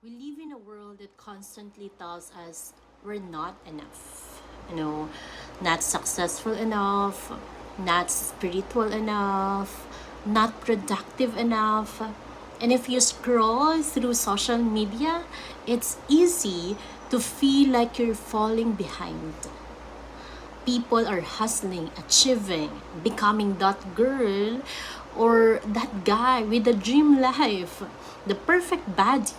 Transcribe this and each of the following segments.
We live in a world that constantly tells us we're not enough. Not successful enough, not spiritual enough, not productive enough. And if you scroll through social media, it's easy to feel like you're falling behind. People are hustling, achieving, becoming that girl or that guy with the dream life, the perfect body,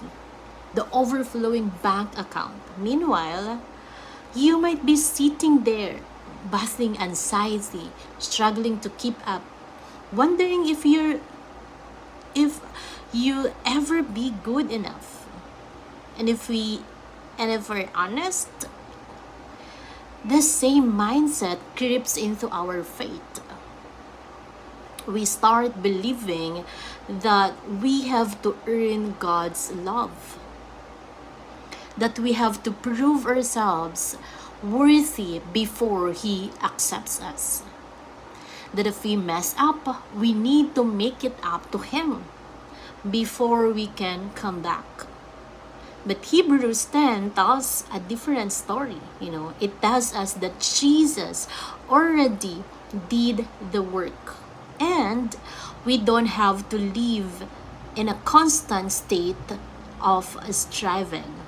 the overflowing bank account. Meanwhile, you might be sitting there, battling anxiety, struggling to keep up, wondering if you ever be good enough. And if we're honest, the same mindset creeps into our faith. We start believing that we have to earn God's love, that we have to prove ourselves worthy before He accepts us. That if we mess up, we need to make it up to Him before we can come back. But Hebrews 10 tells a different story. It tells us that Jesus already did the work. And we don't have to live in a constant state of striving.